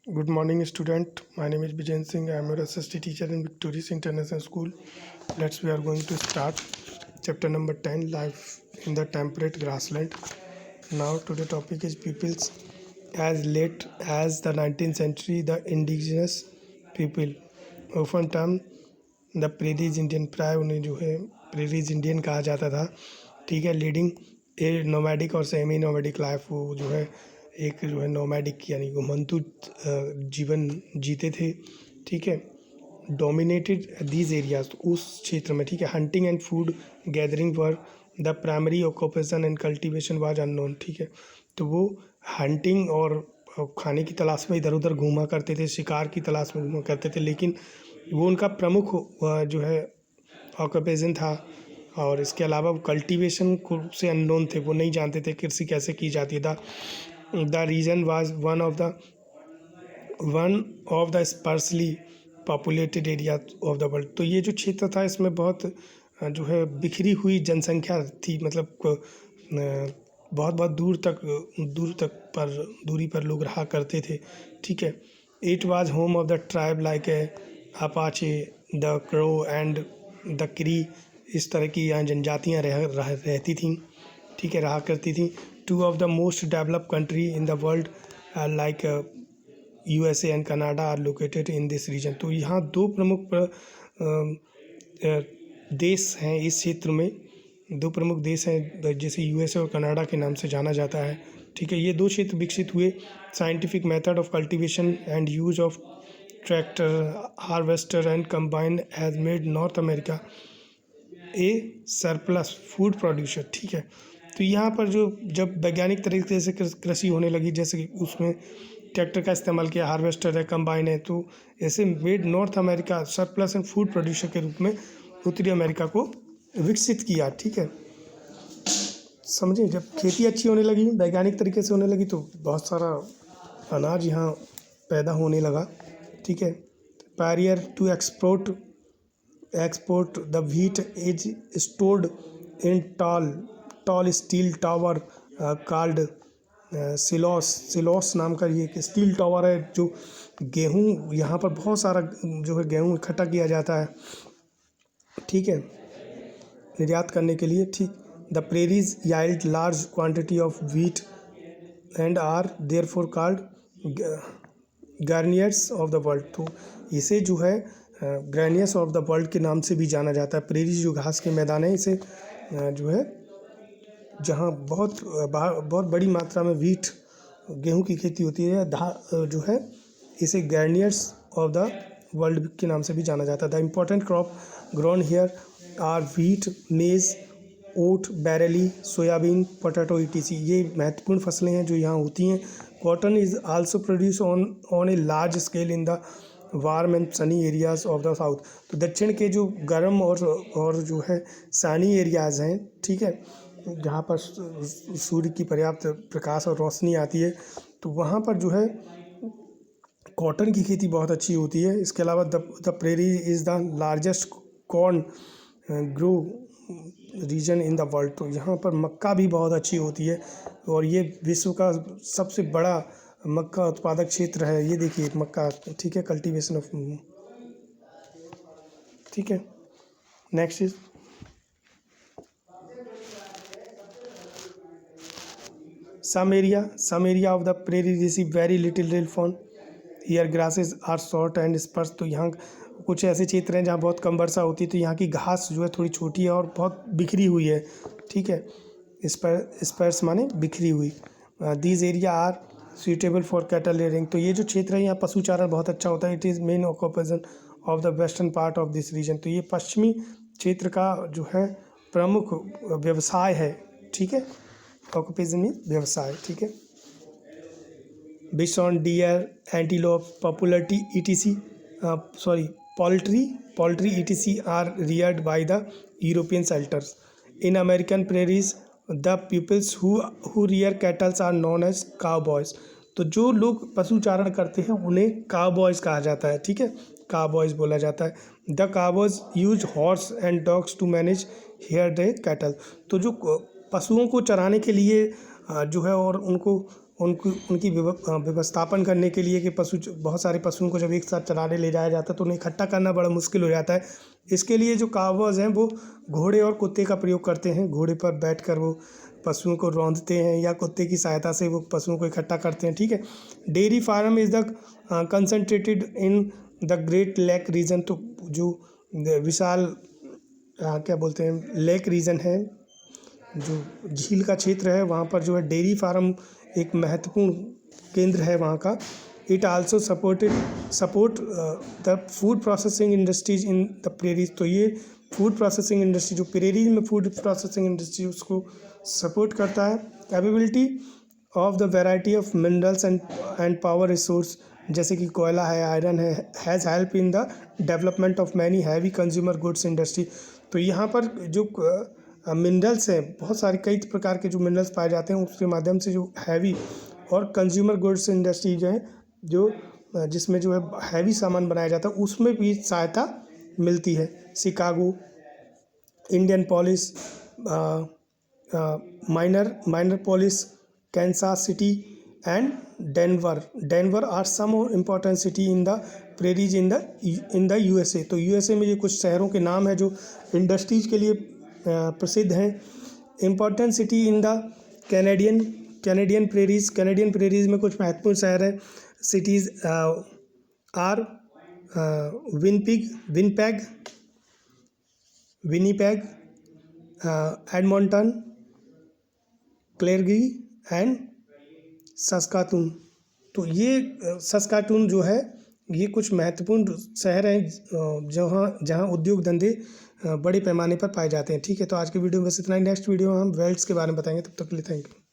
Good morning, student. My name is Bijen Singh. I am your assistant teacher in Victorious International School. We are going to start chapter number 10, Life in the Temperate Grassland. Now, today topic is peoples. As late as the 19th century, the indigenous people, often termed the prairies Indian, प्राय उन्हें जो है prairies Indian कहा जाता था। ठीक है, leading a nomadic और सेमी नोमैडिक लाइफ, वो जो है एक जो है नोमैडिक यानी घुमंतु जीवन जीते थे। ठीक है, डोमिनेटेड दीज एरियाज, उस क्षेत्र में। ठीक है, hunting and food gathering were the primary occupation and cultivation was unknown. ठीक है, तो वो हंटिंग और खाने की तलाश में इधर उधर घूमा करते थे, शिकार की तलाश में घूमा करते थे, लेकिन वो उनका प्रमुख जो है ऑक्यूपेशन था। और इसके अलावा वो कल्टीवेशन से अननोन थे, वो नहीं जानते थे कृषि कैसे की जाती है। The reason was one of the sparsely populated area of the world. तो ये जो क्षेत्र था, इसमें बहुत जो है बिखरी हुई जनसंख्या थी, मतलब बहुत बहुत दूरी पर लोग रहा करते थे। ठीक है, it was home of the tribe like Apache, the crow and the क्री। इस तरह की यहाँ जनजातियाँ रहती थीं। ठीक है, रहा करती थीं। Two of the most developed country in the world like USA and Canada are located in this region. तो यहाँ दो प्रमुख देश हैं इस क्षेत्र में, दो प्रमुख देश हैं जैसे USA और कनाडा के नाम से जाना जाता है। ठीक है, ये दो क्षेत्र विकसित हुए। Scientific method of cultivation and use of tractor, harvester and combine has made north America A surplus food producer. ठीक है, तो यहाँ पर जो जब वैज्ञानिक तरीके से कृषि होने लगी, जैसे कि उसमें ट्रैक्टर का इस्तेमाल किया, हार्वेस्टर है, कंबाइन है, तो ऐसे made north America surplus and food producer के रूप में उत्तरी अमेरिका को विकसित किया। ठीक है, समझे, जब खेती अच्छी होने लगी, वैज्ञानिक तरीके से होने लगी, तो बहुत सारा अनाज यहाँ पैदा होने लगा। ठीक है, barrier to export the wheat is stored in tall steel tower called silos नाम का ये एक स्टील टावर है, जो गेहूँ, यहाँ पर बहुत सारा जो है गेहूँ इकट्ठा किया जाता है। ठीक है, निर्यात करने के लिए। ठीक, the prairies yield large quantity of wheat and are therefore called granaries of the world. तो इसे जो है ग्रैनियर्स ऑफ द वर्ल्ड के नाम से भी जाना जाता है। प्रेरीज जो घास के मैदान है, इसे जो है जहाँ बहुत बड़ी मात्रा में व्हीट, गेहूं की खेती होती है, जो है इसे गार्नियर्स ऑफ द वर्ल्ड के नाम से भी जाना जाता है। The important crop grown here are wheat, maize, oat, barley, soybean, potato etc। ये महत्वपूर्ण फसलें हैं जो यहाँ होती हैं। Cotton is also produce on a large scale in the warm and sunny areas of the south. तो दक्षिण के जो गर्म और जो है सनी एरियाज़ हैं, ठीक है, जहाँ पर सूर्य की पर्याप्त प्रकाश और रोशनी आती है, तो वहाँ पर जो है कॉटन की खेती बहुत अच्छी होती है। इसके अलावा the prairie is the largest corn grow region in the world. तो यहाँ पर मक्का भी बहुत अच्छी होती है, और ये विश्व का सबसे बड़ा मक्का उत्पादक क्षेत्र है। ये देखिए मक्का, ठीक है, कल्टीवेशन ऑफ। ठीक है, next is some area of the prairie receive very little rainfall. Here grasses are short and sparse। तो यहाँ कुछ ऐसे क्षेत्र हैं जहाँ बहुत कम वर्षा होती है, तो यहाँ की घास जो है थोड़ी छोटी है और बहुत बिखरी हुई है। ठीक है, स्पर्स माने बिखरी हुई। These area are suitable for cattle rearing. तो ये जो क्षेत्र है, यहाँ पशुचारण बहुत अच्छा होता है। It is main occupation of the western part of this region. तो ये पश्चिमी क्षेत्र का जो है प्रमुख व्यवसाय है। ठीक है, ऑक्यूपेशन में व्यवसाय। ठीक है, bison, deer, antelope, poultry etc poultry etc are reared by the European settlers. In American prairies, the peoples who rear cattle are known as cowboys। तो जो लोग पशुचारण करते हैं उन्हें काउबॉयज़ कहा जाता है। ठीक है, काउबॉयज़ बोला जाता है। The cowboys use horse and dogs to manage here the cattle. तो जो पशुओं को चराने के लिए जो है और उनको उनकी व्यवस्थापन करने के लिए कि बहुत सारे पशुओं को जब एक साथ चराने ले जाया जाता है तो उन्हें इकट्ठा करना बड़ा मुश्किल हो जाता है। इसके लिए जो काउबॉयज़ हैं वो घोड़े और कुत्ते का प्रयोग करते हैं। घोड़े पर बैठकर वो पशुओं को रौंदते हैं या कुत्ते की सहायता से वो पशुओं को इकट्ठा करते हैं, ठीक है। Dairy farm is the concentrated in the great lake region. तो जो विशाल क्या बोलते हैं लेक रीजन है, जो झील का क्षेत्र है, वहाँ पर जो है डेयरी फार्म एक महत्वपूर्ण केंद्र है वहाँ का। It also support the food processing industries in the prairies. तो ये फूड प्रोसेसिंग इंडस्ट्री जो प्रेरीज में फूड प्रोसेसिंग इंडस्ट्री उसको सपोर्ट करता है। Availability of the variety of minerals and power resource, जैसे कि कोयला है, आयरन है, has help in the development of many heavy consumer goods industry. तो यहाँ पर जो मिनरल्स हैं, बहुत सारे कई प्रकार के जो मिनरल्स पाए जाते हैं, उसके माध्यम से जो हैवी और कंज्यूमर गुड्स इंडस्ट्री जो है, जो जिसमें जो है हैवी सामान बनाया जाता है, उसमें भी सहायता मिलती है। Chicago, Indianapolis, Minneapolis, Kansas City and Denver are some important city in the prairies in the USA. तो यूएसए में ये कुछ शहरों के नाम है जो इंडस्ट्रीज के लिए प्रसिद्ध हैं। Important city in the Canadian prairies में कुछ महत्वपूर्ण शहर हैं। Cities are Winnipeg, Edmonton, Calgary and Saskatoon. तो ये सस्कातून जो है ये कुछ महत्वपूर्ण शहर हैं जहाँ उद्योग धंधे बड़े पैमाने पर पाए जाते हैं, ठीक है। तो आज के वीडियो में बस इतना ही। नेक्स्ट वीडियो में हम वेल्स के बारे में बताएंगे। तब तक के लिए थैंक यू।